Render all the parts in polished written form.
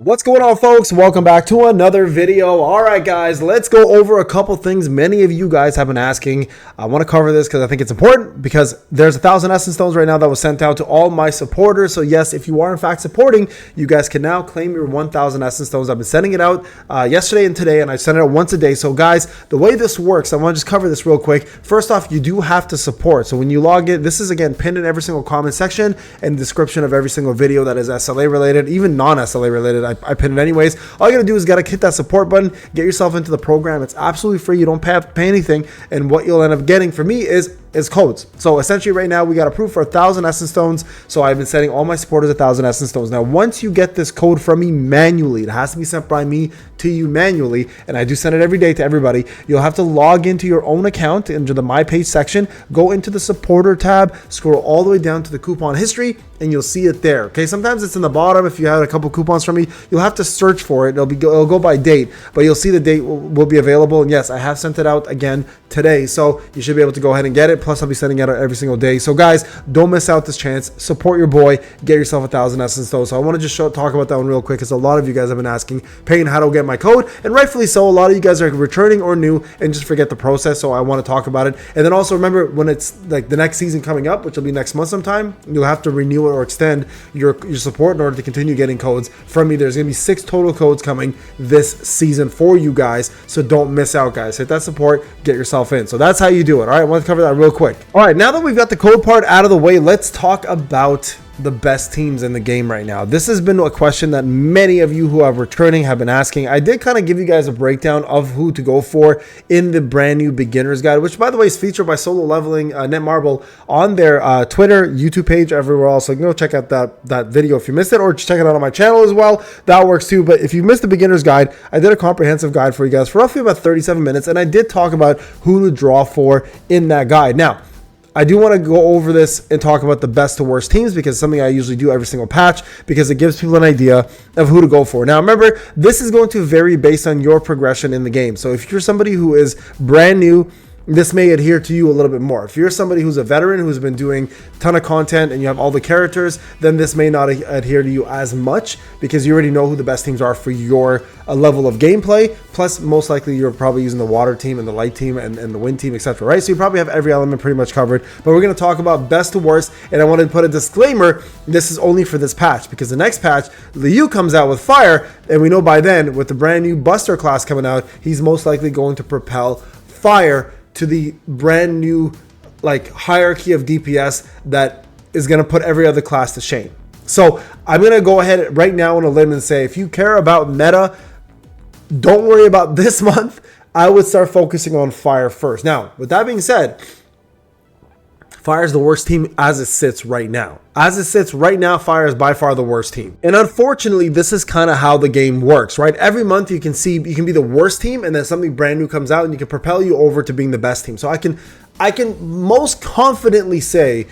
What's going on, folks? Welcome back to another video. All right, guys, let's go over a couple things many of you guys have been asking. I want to cover this because I think it's important, because there's 1,000 Essence Stones right now that was sent out to all my supporters. So yes, if you are in fact supporting, you guys can now claim your 1,000 Essence Stones. I've been sending it out yesterday and today, and I send it out once a day. So guys, the way this works, I want to just cover this real quick. First off, you do have to support. So when you log in, this is again pinned in every single comment section and description of every single video that is SLA related, even non-SLA related. I pin it anyways. All you gotta do is gotta hit that support button, get yourself into the program. It's absolutely free. You don't pay anything, and what you'll end up getting for me is codes. So essentially right now we got approved for 1,000 Essence Stones. So I've been sending all my supporters 1,000 Essence Stones. Now once you get this code from me manually, it has to be sent by me to you manually, and I do send it every day to everybody. You'll have to log into your own account into the My Page section, go into the supporter tab, scroll all the way down to the coupon history, and you'll see it there. Okay, sometimes it's in the bottom. If you had a couple coupons from me, you'll have to search for it. It'll go by date, but you'll see the date will be available. And yes, I have sent it out again today, so you should be able to go ahead and get it. Plus I'll be sending it out every single day. So guys, don't miss out this chance. Support your boy, get yourself 1,000 Essence Stones. So I want to just talk about that one real quick, because a lot of you guys have been asking, Payne, how to get my code? And rightfully so. A lot of you guys are returning or new and just forget the process, so I want to talk about it. And then also remember, when it's like the next season coming up, which will be next month sometime, you'll have to renew it or extend your support in order to continue getting codes from me. There's gonna be 6 total codes coming this season for you guys, so don't miss out, guys. Hit that support, get yourself in. So that's how you do it. All right, I want to cover that real quick. All right, now that we've got the code part out of the way, let's talk about the best teams in the game right now. This has been a question that many of you who are returning have been asking. I did kind of give you guys a breakdown of who to go for in the brand new beginner's guide, which by the way is featured by Solo Leveling Netmarble on their Twitter, YouTube page, everywhere else. So go check out that video if you missed it, or just check it out on my channel as well. That works too. But if you missed the beginner's guide, I did a comprehensive guide for you guys for roughly about 37 minutes, and I did talk about who to draw for in that guide. Now, I do want to go over this and talk about the best to worst teams, because it's something I usually do every single patch, because it gives people an idea of who to go for. Now, remember, this is going to vary based on your progression in the game. So if you're somebody who is brand new, this may adhere to you a little bit more. If you're somebody who's a veteran who's been doing a ton of content and you have all the characters, then this may not adhere to you as much, because you already know who the best teams are for your level of gameplay. Plus, most likely you're probably using the water team and the light team and the wind team, etc. Right? So you probably have every element pretty much covered. But we're going to talk about best to worst, and I want to put a disclaimer: this is only for this patch, because the next patch, Liu comes out with fire, and we know by then, with the brand new Buster class coming out, he's most likely going to propel fire to the brand new like hierarchy of DPS that is going to put every other class to shame. So I'm going to go ahead right now on a limb and say, if you care about meta, don't worry about this month. I would start focusing on fire first. Now, with that being said, Fire is the worst team as it sits right now. As it sits right now, Fire is by far the worst team. And unfortunately, this is kind of how the game works, right? Every month you can see, you can be the worst team, and then something brand new comes out and you can propel you over to being the best team. So I can most confidently say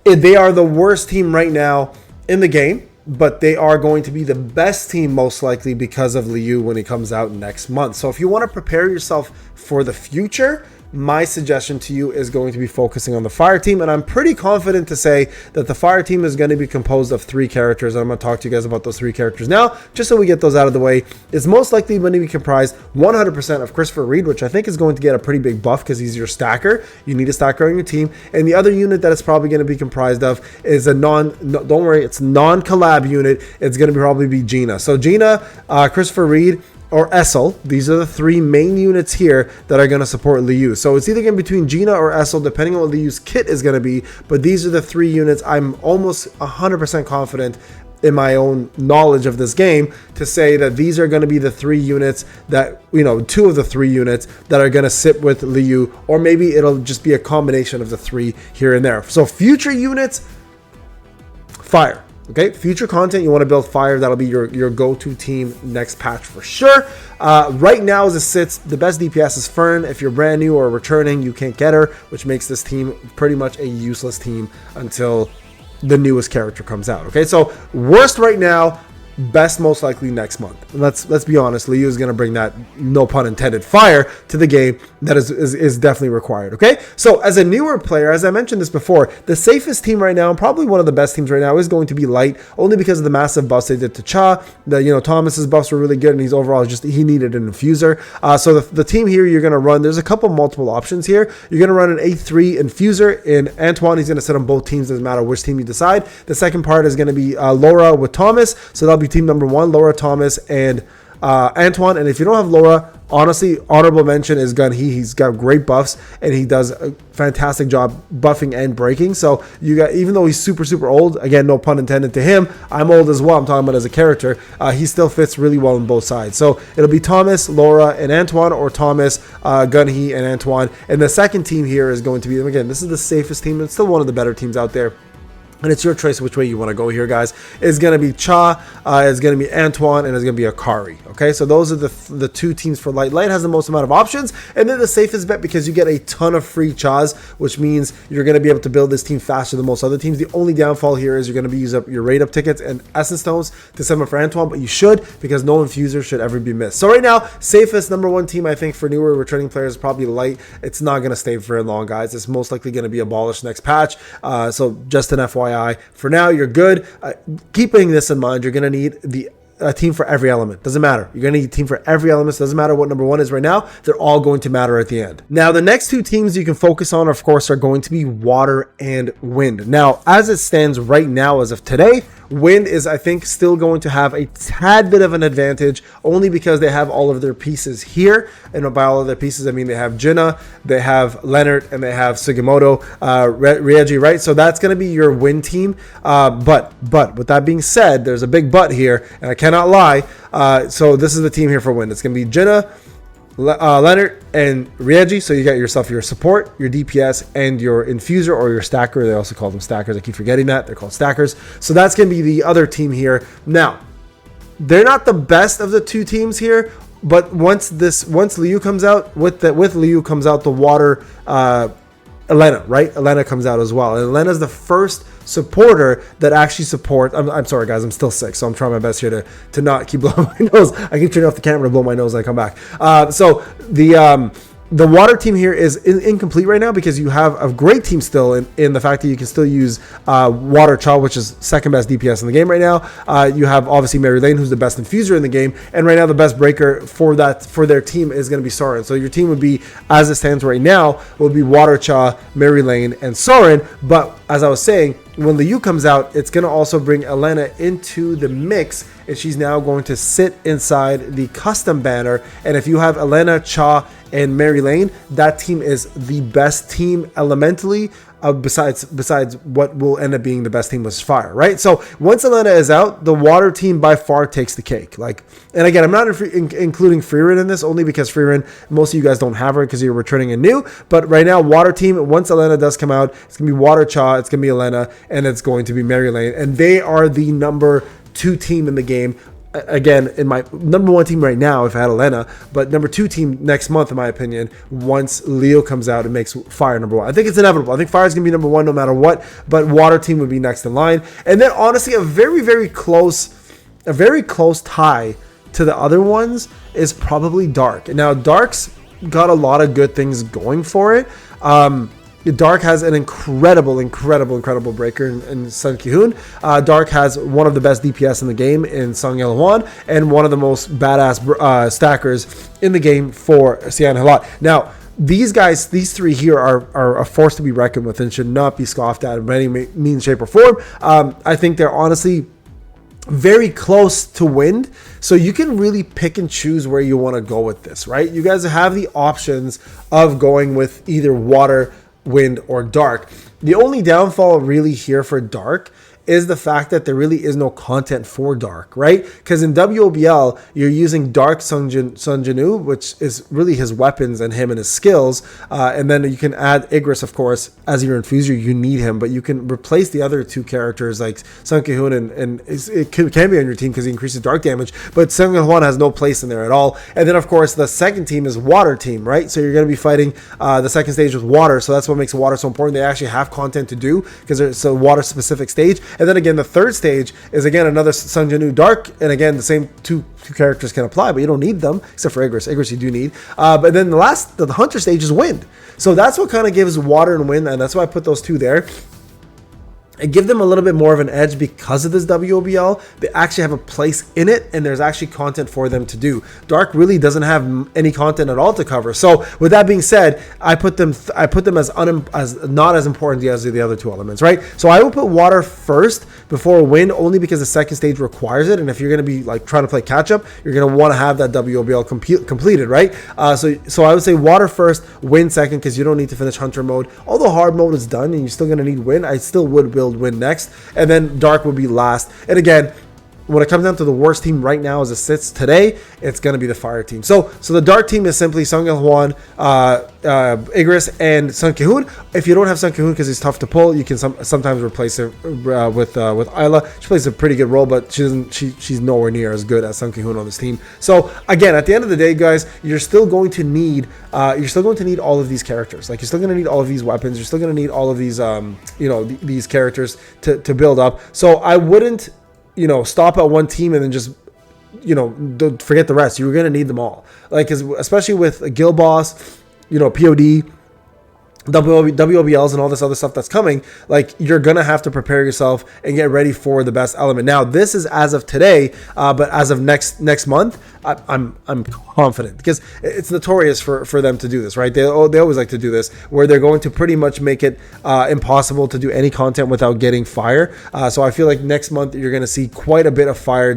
they are the worst team right now in the game, but they are going to be the best team most likely because of Liu when he comes out next month. So if you want to prepare yourself for the future, my suggestion to you is going to be focusing on the Fire team, and I'm pretty confident to say that the Fire team is going to be composed of 3 characters, and I'm going to talk to you guys about those 3 characters now, just so we get those out of the way. It's most likely going to be comprised 100% of Christopher Reed, which I think is going to get a pretty big buff because he's your stacker. You need a stacker on your team, and the other unit that it's probably going to be comprised of is a don't worry, it's non-collab unit. It's going to probably be Gina. So Gina, Christopher Reed, or Essel. These are the 3 main units here that are going to support Liu. So it's either going to be between Gina or Essel, depending on what Liu's kit is going to be. But these are the 3 units. I'm almost 100% confident in my own knowledge of this game to say that these are going to be the 3 units that, 2 of the 3 units that are going to sit with Liu, or maybe it'll just be a combination of the 3 here and there. So future units, Fire. Okay, future content, you want to build Fire. That'll be your go-to team next patch for sure. Right now, as it sits, the best DPS is Fern. If you're brand new or returning, you can't get her, which makes this team pretty much a useless team until the newest character comes out. Okay, so worst right now, best most likely next month. Let's be honest, Liu is going to bring that, no pun intended, fire to the game that is definitely required. Okay, so as a newer player, as I mentioned this before, the safest team right now, and probably one of the best teams right now, is going to be Light, only because of the massive buffs they did to Cha. Thomas's buffs were really good, and he's overall he needed an infuser. So the team here you're going to run, there's a couple multiple options here. You're going to run an A3 infuser in Antoine. He's going to sit on both teams, doesn't matter which team you decide. The second part is going to be Laura with Thomas, so that'll be team number 1, Laura, Thomas, and Antoine. And if you don't have Laura, honestly, honorable mention is Gun He. He's got great buffs, and he does a fantastic job buffing and breaking. So you got, even though he's super old, again, no pun intended to him, I'm old as well, I'm talking about as a character, he still fits really well on both sides. So it'll be Thomas, Laura, and Antoine, or Thomas, Gun He, and Antoine. And the second team here is going to be, again, this is the safest team. It's still one of the better teams out there. And it's your choice which way you want to go here, guys. It's going to be Cha, it's going to be Antoine, and it's going to be Akari. Okay, so those are the two teams for Light. Light has the most amount of options, and they're the safest bet because you get a ton of free Chas, which means you're going to be able to build this team faster than most other teams. The only downfall here is you're going to use up your rate up tickets and essence stones to summon for Antoine, but you should, because no infuser should ever be missed. So right now, safest number 1 team, I think, for newer returning players is probably Light. It's not going to stay very long, guys. It's most likely going to be abolished next patch. So just an FYI. For now, you're good. Keeping this in mind, you're going to need a team for every element. Doesn't matter. You're going to need a team for every element. Doesn't matter what number 1 is right now. They're all going to matter at the end. Now, the next 2 teams you can focus on, of course, are going to be Water and Wind. Now, as it stands right now, as of today, Wind is, I think, still going to have a tad bit of an advantage, only because they have all of their pieces here. And by all of their pieces, I mean they have Jinna, they have Leonard, and they have Sugimoto, Rieji, right? So that's going to be your Wind team. But with that being said, there's a big but here, and I cannot lie. So this is the team here for Wind. It's going to be Jinna, Leonard, and Rieji. So you got yourself your support, your DPS, and your infuser or your stacker. They also call them stackers. I keep forgetting that. They're called stackers. So that's going to be the other team here. Now, they're not the best of the 2 teams here, but once Liu comes out, with Liu comes out the Water Elena, right? Elena comes out as well. And Elena's the first supporter that actually supports. I'm sorry, guys. I'm still sick, so I'm trying my best here to not keep blowing my nose. I keep turning off the camera to blow my nose when I come back. So the Water team here is incomplete right now because you have a great team still in the fact that you can still use Water Cha, which is second best DPS in the game right now. You have obviously Mary Lane, who's the best infuser in the game, and right now the best breaker for their team is going to be Soren. So your team would be, as it stands right now, will be Water Cha, Mary Lane, and Soren. But as I was saying, when Liu comes out, it's going to also bring Elena into the mix, and she's now going to sit inside the custom banner. And if you have Elena, Cha, and Mary Lane, that team is the best team elementally, besides what will end up being the best team was Fire, right? So once Elena is out, the Water team by far takes the cake. And again, I'm not including Freerin in this, only because Freerin, most of you guys don't have her because you're returning a new. But right now, Water team, once Elena does come out, it's gonna be Water Cha, it's gonna be Elena, and it's going to be Mary Lane, and they are the number 2 team in the game. Again, in my number 1 team right now, if I had Elena, but number 2 team next month, in my opinion, once Leo comes out and makes Fire number 1. I think it's inevitable. I think Fire is going to be number 1 no matter what, but Water team would be next in line. And then honestly, a very close tie to the other ones is probably Dark. Now, Dark's got a lot of good things going for it. Dark has an incredible breaker in Sun Ki-hoon. Dark has one of the best DPS in the game in Sung Yelwan, and one of the most badass stackers in the game for Sian Halat. Now, these guys, these 3 here are a force to be reckoned with and should not be scoffed at in any means, shape, or form. I think they're honestly very close to Wind, so you can really pick and choose where you want to go with this, right? You guys have the options of going with either Water, Wind, or Dark. The only downfall really here for Dark is the fact that there really is no content for Dark, right? Because in WOBL, you're using Dark Sun Jinu, which is really his weapons and him and his skills. And then you can add Igris, of course, as your infuser. You need him, but you can replace the other 2 characters like Sun Ki-hoon, and it can be on your team because he increases dark damage, but Sun Ki-hoon has no place in there at all. And then, of course, the second team is Water team, right? So you're going to be fighting the second stage with Water, so that's what makes Water so important. They actually have content to do because it's a Water-specific stage. And then again, the third stage is again another Sung Jin-woo Dark, and again the same two characters can apply, but you don't need them except for Igris. Igris you do need. But then the Hunter stage is Wind. So that's what kind of gives Water and Wind, and that's why I put those two there. And give them a little bit more of an edge because of this WOBL. They actually have a place in it, and there's actually content for them to do. Dark really doesn't have any content at all to cover. So with that being said, I put them as not as important as the other two elements, right? So I will put Water first before Wind, only because the second stage requires it. And if you're going to be like trying to play catch up, you're going to want to have that WOBL completed, right? So I would say Water first, Wind second, because you don't need to finish Hunter mode. Although hard mode is done and you're still going to need Wind, I still would build Wind next, and then Dark would be last. And again, when it comes down to the worst team right now as it sits today, it's going to be the Fire team. So the Dark team is simply Sung Il-hwan, Igris, and Sun Ki-hoon. If you don't have Sun Ki-hoon because he's tough to pull, you can sometimes replace it with Isla. She plays a pretty good role, but she's nowhere near as good as Sun Ki-hoon on this team. So again, at the end of the day, guys, you're still going to need all of these characters. Like, you're still going to need all of these weapons. You're still going to need all of these these characters to build up. So I wouldn't stop at one team and then just, don't forget the rest. You're going to need them all. Like, especially with Guild Boss, POD, WOBLs and all this other stuff that's coming, like, you're gonna have to prepare yourself and get ready for the best element. Now, this is as of today, but as of next month, I'm confident, because it's notorious for them to do this, right? They always like to do this, where they're going to pretty much make it impossible to do any content without getting fire. So I feel like next month you're gonna see quite a bit of fire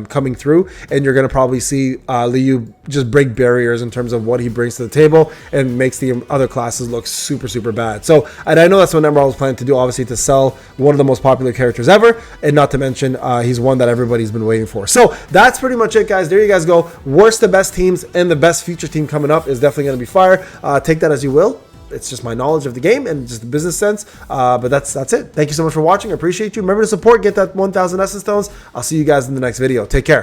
coming through, and you're gonna probably see Liu just break barriers in terms of what he brings to the table and makes the other classes look super bad. So, and I know that's what Emerald was planning to do, obviously, to sell one of the most popular characters ever, and not to mention he's one that everybody's been waiting for. So that's pretty much it, guys. There you guys go. Worst to best teams, and the best future team coming up is definitely going to be Fire. Take that as you will. It's just my knowledge of the game and just the business sense. But that's it. Thank you so much for watching. I appreciate you. Remember to support. Get that 1,000 Essence Stones. I'll see you guys in the next video. Take care.